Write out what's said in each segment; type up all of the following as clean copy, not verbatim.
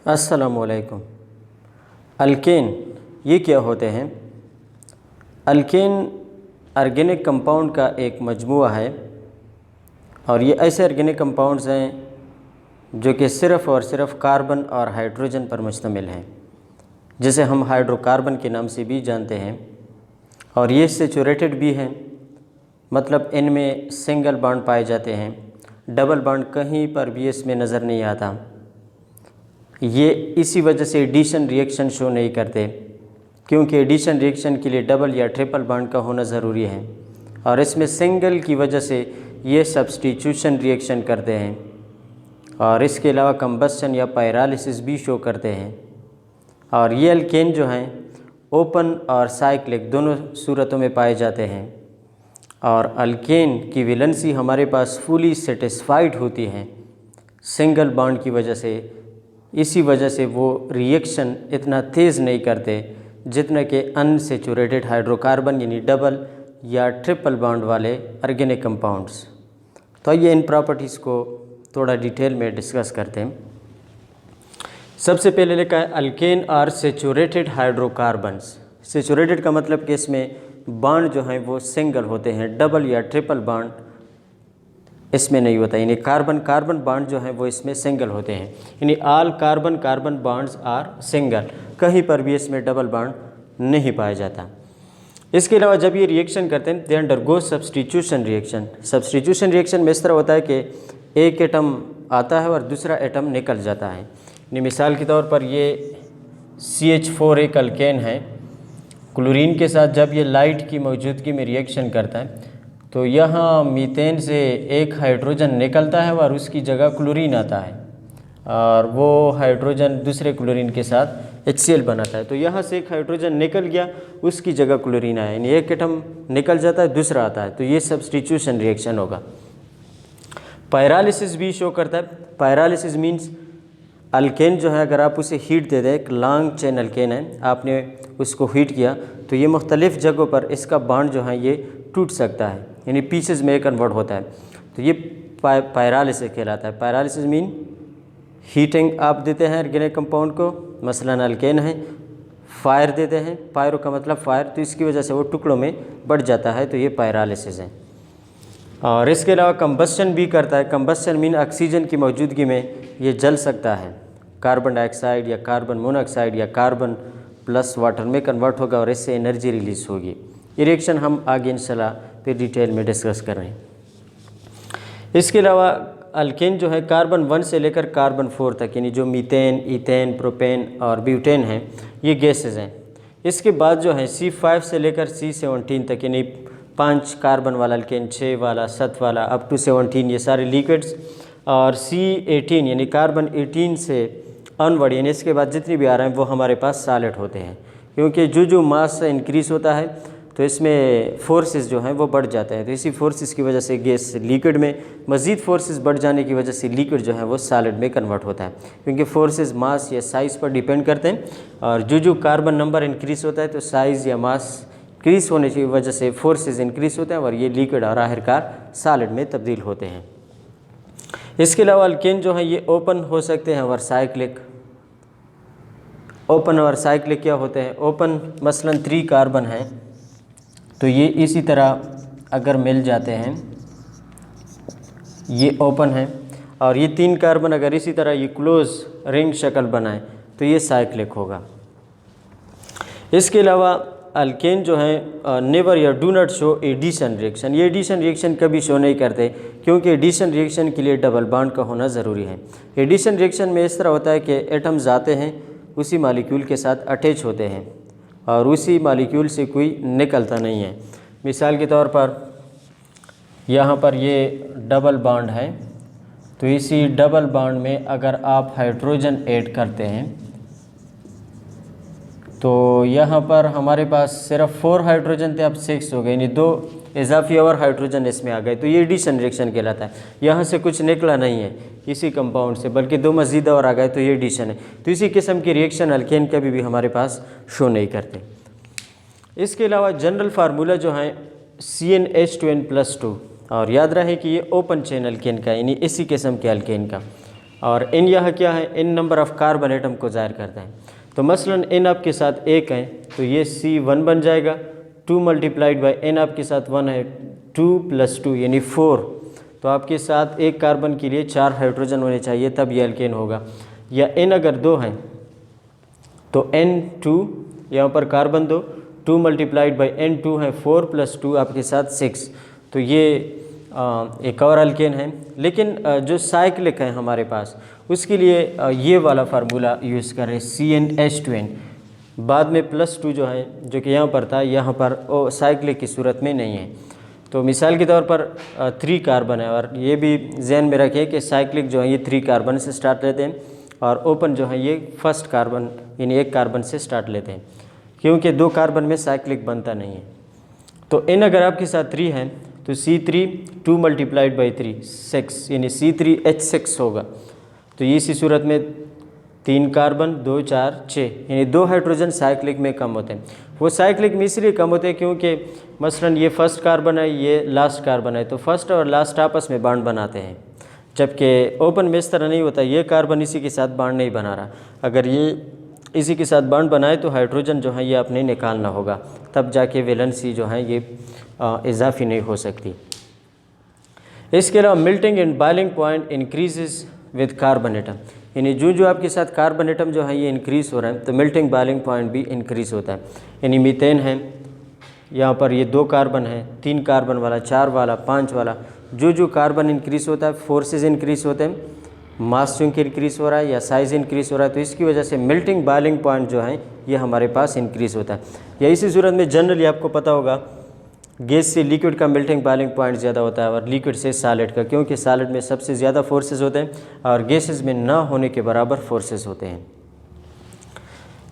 अस्सलामुअलैकुम। अल्केन ये क्या होते हैं? अल्केन ऑर्गेनिक कंपाउंड का एक मजमूआ है और ये ऐसे ऑर्गेनिक कंपाउंड्स हैं जो कि सिर्फ़ और सिर्फ कार्बन और हाइड्रोजन पर मुश्तमिल हैं, जिसे हम हाइड्रोकार्बन के नाम से भी जानते हैं। और ये सैचुरेटेड भी हैं, मतलब इनमें सिंगल बॉन्ड पाए जाते हैं, डबल बॉन्ड कहीं पर भी इसमें नज़र नहीं आता। ये इसी वजह से एडिशन रिएक्शन शो नहीं करते, क्योंकि एडिशन रिएक्शन के लिए डबल या ट्रिपल बॉन्ड का होना ज़रूरी है, और इसमें सिंगल की वजह से ये सब्स्टिट्यूशन रिएक्शन करते हैं। और इसके अलावा कंबस्शन या पायरालिसिस भी शो करते हैं। और ये अल्केन जो हैं ओपन और साइक्लिक दोनों सूरतों में पाए जाते हैं। और अल्केन की वैलेंसी हमारे पास फुली सेटिस्फाइड होती है सिंगल बॉन्ड की वजह से। इसी वजह से वो रिएक्शन इतना तेज़ नहीं करते जितना कि अनसैचुरेटेड हाइड्रोकार्बन यानी डबल या ट्रिपल बॉन्ड वाले ऑर्गेनिक कंपाउंड्स। तो ये इन प्रॉपर्टीज़ को थोड़ा डिटेल में डिस्कस करते हैं। सबसे पहले लिखा है alkane are saturated hydrocarbons. Saturated का मतलब कि इसमें बॉन्ड जो हैं वो सिंगल होते हैं, डबल या ट्रिपल बॉन्ड इसमें नहीं होता, यानी कार्बन कार्बन बॉन्ड जो हैं वो इसमें सिंगल होते हैं, यानी all carbon carbon bonds are single, कहीं पर भी इसमें डबल बॉन्ड नहीं पाया जाता। इसके अलावा जब ये रिएक्शन करते हैं they undergo substitution reaction. Substitution reaction में इस तरह होता है कि एक एटम आता है और दूसरा एटम निकल जाता है। यानी मिसाल के तौर पर ये CH4 एक अल्केन है, क्लोरीन के साथ जब ये लाइट की मौजूदगी में रिएक्शन करता है तो यहाँ मीथेन से एक हाइड्रोजन निकलता है और उसकी जगह क्लोरीन आता है, और वो हाइड्रोजन दूसरे क्लोरीन के साथ HCl बनाता है। तो यहाँ से एक हाइड्रोजन निकल गया, उसकी जगह क्लोरीन आया, यानी एक एटम निकल जाता है दूसरा आता है, तो ये सब्स्टिट्यूशन रिएक्शन होगा। पायरालिसिस भी शो करता है। पायरालिसिस मीन्स अल्केन जो है अगर आप उसे हीट दे दें, एक लॉन्ग चेन अल्केन है, आपने उसको हीट किया तो ये मुख्तलिफ़ जगहों पर इसका बॉन्ड जो है ये टूट सकता है, यानी पीसेस में कन्वर्ट होता है। तो ये पायरालिसिस कहलाता है। पायरालिसिस मीन हीटिंग आप देते हैं ऑर्गेनिक कंपाउंड को, मसलन अल्केन है, फायर देते हैं, पायरो का मतलब फायर, तो इसकी वजह से वो टुकड़ों में बढ़ जाता है, तो ये पायरालिसिस है। और इसके अलावा कंबस्शन भी करता है। कंबस्शन मीन ऑक्सीजन की मौजूदगी में ये जल सकता है, कार्बन डाइऑक्साइड या कार्बन मोनोऑक्साइड या कार्बन प्लस वाटर में कन्वर्ट होगा और इससे एनर्जी रिलीज़ होगी। ये रिएक्शन हम आगे इंशाल्लाह फिर डिटेल में डिस्कस कर रहे हैं। इसके अलावा अल्केन जो है कार्बन 1 से लेकर कार्बन 4 तक, यानी जो मीथेन, ईथेन, प्रोपेन और ब्यूटेन हैं, ये गैसेस हैं। इसके बाद जो है C5 से लेकर C17 तक, यानी 5 कार्बन वाला अल्केन, 6 वाला, 7 वाला, अप टू 17, ये सारे लिक्विड्स। और C18 यानी कार्बन 18 से अनवर्ड, यानी इसके बाद जितनी भी आ रहे हैं वो हमारे पास सॉलिड होते हैं, क्योंकि जो मास इंक्रीज़ होता है तो इसमें फोर्सेस जो हैं वो बढ़ जाते हैं। तो इसी फोर्सेस की वजह से गैस लिक्विड में, मज़ीद फोर्सेस बढ़ जाने की वजह से लिक्विड जो है वो सॉलिड में कन्वर्ट होता है, क्योंकि फोर्सेस मास या साइज़ पर डिपेंड करते हैं। और जो कार्बन नंबर इंक्रीज़ होता है तो साइज़ या मास इंक्रीज़ होने की वजह से फोर्सेस इंक्रीज़ होते हैं और ये लिक्विड और आखिरकार सॉलिड में तब्दील होते हैं। इसके अलावा अल्केन जो है ये ओपन हो सकते हैं और साइक्लिक। ओपन और साइक्लिक क्या होते हैं? ओपन मसलन 3 कार्बन हैं तो ये इसी तरह अगर मिल जाते हैं, ये ओपन है, और ये 3 कार्बन अगर इसी तरह ये क्लोज रिंग शक्ल बनाए तो ये साइक्लिक होगा। इसके अलावा अल्केन जो है नेवर या do not show addition reaction. ये एडिशन रिएक्शन कभी शो नहीं करते, क्योंकि एडिशन रिएक्शन के लिए डबल बॉन्ड का होना ज़रूरी है। एडिशन रिएक्शन में इस तरह होता है कि एटम्स आते हैं, उसी मालिक्यूल के साथ अटैच होते हैं और उसी मालिक्यूल से कोई निकलता नहीं है। मिसाल के तौर पर यहाँ पर ये डबल बॉन्ड है, तो इसी डबल बॉन्ड में अगर आप हाइड्रोजन ऐड करते हैं तो यहाँ पर हमारे पास सिर्फ 4 हाइड्रोजन थे, अब 6 हो गए, यानी 2 इजाफी और हाइड्रोजन इसमें आ गए, तो ये एडिशन रिएक्शन कहलाता है। यहाँ से कुछ निकला नहीं है इसी कंपाउंड से, बल्कि 2 मज़ीद और आ गए, तो ये एडिशन है। तो इसी किस्म की रिएक्शन अल्केन कभी भी हमारे पास शो नहीं करते। इसके अलावा जनरल फार्मूला जो है CnH2n+2, और याद रहे कि ये ओपन चेन अल्केन का, यानी इसी किस्म के अल्केन का। और n यहाँ क्या है, n number of carbon atom को ज़ाहिर करता है। तो मसलन n आपके साथ 1 है तो ये C1 बन जाएगा। 2 मल्टीप्लाइड बाई n आपके साथ 1 है, 2 + 2 यानी 4। तो आपके साथ एक कार्बन के लिए 4 हाइड्रोजन होने चाहिए, तब ये अल्केन होगा। या n अगर 2 है तो N2 यहाँ पर कार्बन 2 मल्टीप्लाइड बाई N2 है, 4 + 2 आपके साथ 6। तो ये एक और अल्केन है। लेकिन जो साइक्लिक है हमारे पास उसके लिए ये वाला फार्मूला यूज़ करें, CnH2n। बाद में +2 जो है जो कि यहाँ पर था, यहाँ पर वो साइक्लिक की सूरत में नहीं है। तो मिसाल के तौर पर 3 कार्बन है, और ये भी जहन में रखें कि साइक्लिक जो है ये 3 कार्बन से स्टार्ट लेते हैं और ओपन जो है ये फर्स्ट कार्बन यानी 1 कार्बन से स्टार्ट लेते हैं, क्योंकि 2 कार्बन में साइक्लिक बनता नहीं है। तो n अगर आपके साथ 3 है तो C3 2 मल्टीप्लाइड बाई 3 6 यानी C3H6 होगा। तो इसी सूरत में 3 कार्बन 2 4 6 यानी 2 हाइड्रोजन साइक्लिक में कम होते हैं। वो साइक्लिक में इसलिए कम होते हैं क्योंकि मसलन ये फर्स्ट कार्बन है, ये लास्ट कार्बन है, तो फर्स्ट और लास्ट आपस में बॉन्ड बनाते हैं, जबकि ओपन में इस तरह नहीं होता। ये कार्बन इसी के साथ बॉन्ड नहीं बना रहा, अगर ये इसी के साथ बॉन्ड बनाए तो हाइड्रोजन जो है ये आपने निकालना होगा, तब जाके वैलेंसी जो है ये इजाफी नहीं हो सकती। इसके अलावा melting and boiling point increases with carbon atom, यानी जो आपके साथ कार्बन एटम जो है ये इंक्रीज़ हो रहा है तो मेल्टिंग बॉइलिंग पॉइंट भी इंक्रीज़ होता है। यानी मीथेन है, यहाँ पर ये 2 कार्बन है, 3 कार्बन वाला, 4 वाला, 5 वाला, जो कार्बन इंक्रीज़ होता है फोर्सेस इंक्रीज़ होते हैं, मास चूँकि इंक्रीज़ हो रहा है या साइज़ इंक्रीज़ हो रहा है, तो इसकी वजह से मेल्टिंग बॉइलिंग पॉइंट जो है ये हमारे पास इंक्रीज़ होता है। या इसी सूरत में जनरली आपको पता होगा गैस से लिक्विड का मेल्टिंग बॉइलिंग पॉइंट ज़्यादा होता है और लिक्विड से सॉलिड का, क्योंकि सॉलिड में सबसे ज़्यादा फोर्सेस होते हैं और गैसेस में ना होने के बराबर फोर्सेस होते हैं।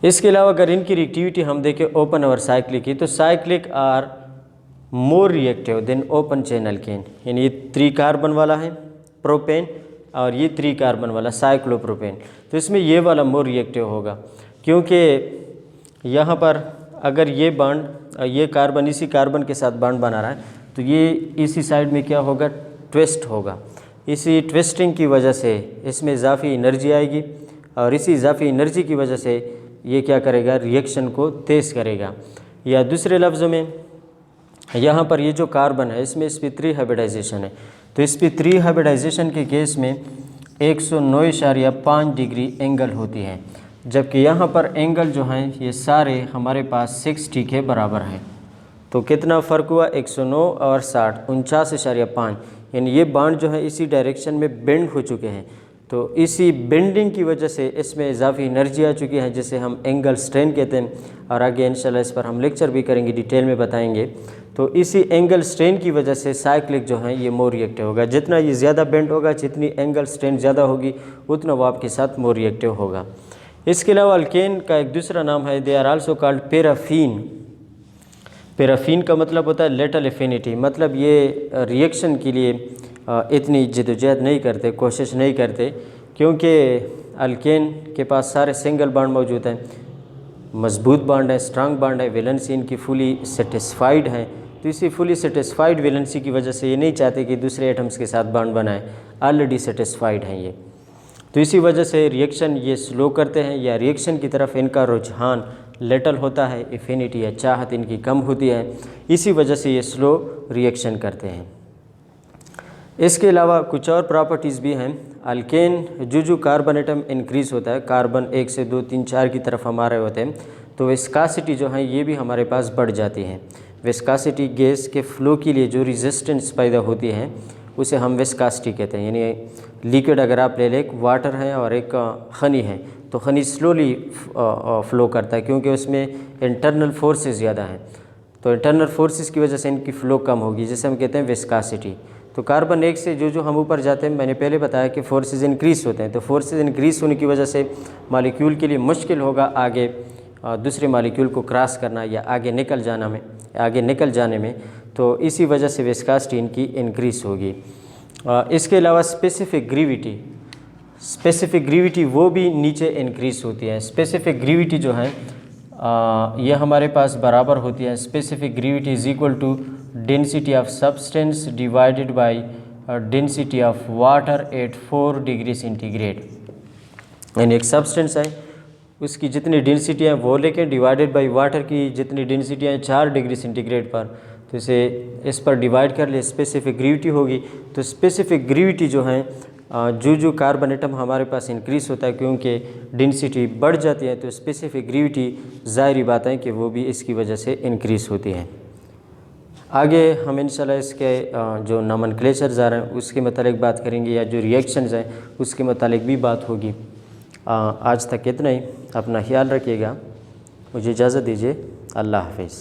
इसके अलावा अगर इनकी रिएक्टिविटी हम देखें ओपन और साइक्लिक की, तो cyclic are more reactive than open chain alkane. यानी ये 3 कार्बन वाला है प्रोपेन और ये 3 कार्बन वाला साइक्लोप्रोपेन, तो इसमें ये वाला मोर रिएक्टिव होगा, क्योंकि यहाँ पर अगर ये बॉन्ड ये कार्बन इसी कार्बन के साथ बॉन्ड बना रहा है तो ये इसी साइड में क्या होगा, ट्विस्ट होगा। इसी ट्विस्टिंग की वजह से इसमें इजाफी एनर्जी आएगी और इसी इजाफी एनर्जी की वजह से ये क्या करेगा, रिएक्शन को तेज़ करेगा। या दूसरे लफ्ज़ों में यहाँ पर ये जो कार्बन है इसमें sp3 हाइब्रिडाइजेशन है, तो sp3 हाइब्रिडाइजेशन के केस में 109.5 डिग्री एंगल होती है, जबकि यहाँ पर एंगल जो हैं ये सारे हमारे पास 60 के बराबर हैं। तो कितना फ़र्क हुआ, 109 और 60 49.5, यानी ये बॉन्ड जो है इसी डायरेक्शन में बेंड हो चुके हैं। तो इसी बेंडिंग की वजह से इसमें इजाफी एनर्जी आ चुकी है जिसे हम एंगल स्ट्रेन कहते हैं, और आगे इंशाल्लाह इस पर हम लेक्चर भी करेंगे, डिटेल में बताएंगे। तो इसी एंगल स्ट्रेन की वजह से साइक्लिक जो है ये मोर रिएक्टिव होगा। जितना ये ज़्यादा बेंड होगा, जितनी एंगल स्ट्रेन ज़्यादा होगी, उतना वो आपके साथ मोर रिएक्टिव होगा। इसके अलावा अल्केन का एक दूसरा नाम है, they are also called paraffin. Paraffin का मतलब होता है लेटल एफिनिटी, मतलब ये रिएक्शन के लिए इतनी जद्दोजहद नहीं करते, कोशिश नहीं करते, क्योंकि अल्केन के पास सारे सिंगल बॉन्ड मौजूद हैं, मजबूत बॉन्ड है, स्ट्रांग बॉन्ड है, वैलेंसी इनकी फुली सेटिस्फाइड है। तो इसी फुली सेटिस्फाइड वैलेंसी की वजह से ये नहीं चाहते कि दूसरे एटम्स के साथ बॉन्ड बनाएं, ऑलरेडी सेटिस्फाइड हैं ये। तो इसी वजह से रिएक्शन ये स्लो करते हैं, या रिएक्शन की तरफ इनका रुझान लेटल होता है, एफिनिटी या चाहत इनकी कम होती है, इसी वजह से ये स्लो रिएक्शन करते हैं। इसके अलावा कुछ और प्रॉपर्टीज़ भी हैं। अल्केन जो कार्बन एटम इंक्रीज़ होता है, कार्बन 1 से 2 3 4 की तरफ हमारे होते हैं, तो विस्कासिटी जो है ये भी हमारे पास बढ़ जाती है। विस्कासिटी गैस के फ़्लो के लिए जो रेजिस्टेंस पैदा होती है उसे हम विस्कासिटी कहते हैं। यानी लिक्विड अगर आप ले लें, एक वाटर है और एक हनी है, तो हनी स्लोली फ़्लो करता है क्योंकि उसमें इंटरनल फोर्सेस ज़्यादा हैं, तो इंटरनल फोर्सेस की वजह से इनकी फ़्लो कम होगी, जिसे हम कहते हैं विस्कासिटी। तो कार्बन 1 से जो हम ऊपर जाते हैं, मैंने पहले बताया कि फोर्सेस इंक्रीज़ होते हैं, तो फोर्सेस इंक्रीज़ होने की वजह से मॉलिक्यूल के लिए मुश्किल होगा आगे दूसरे मॉलिक्यूल को क्रॉस करना या आगे निकल जाने में, तो इसी वजह से विस्कासिटी इनकी इंक्रीज़ होगी। इसके अलावा स्पेसिफिक ग्रेविटी वो भी नीचे इंक्रीज़ होती है। स्पेसिफिक ग्रेविटी जो है ये हमारे पास बराबर होती है, specific gravity is equal to density of substance divided by density of water at 4 degree centigrade. यानी एक सब्सटेंस है, उसकी जितनी डेंसिटी है वो लेके डिवाइडेड बाय वाटर की जितनी डेंसिटी है 4 डिग्री सेंटीग्रेड पर, तो इसे इस पर डिवाइड कर ले, स्पेसिफिक ग्रेविटी होगी। तो स्पेसिफिक ग्रेविटी जो है जो कार्बन एटम हमारे पास इंक्रीज़ होता है क्योंकि डेंसिटी बढ़ जाती है, तो स्पेसिफिक ग्रेविटी ज़ाहिर बात है कि वो भी इसकी वजह से इंक्रीज़ होती है। आगे हम इंशाल्लाह इसके जो नोमेनक्लेचर्स आ रहे हैं उसके मतलब बात करेंगे, या जो रिएक्शंस हैं उसके मतलब भी बात होगी। आज तक इतना ही। अपना ख्याल रखिएगा। मुझे इजाज़त दीजिए। अल्लाह हाफिज़।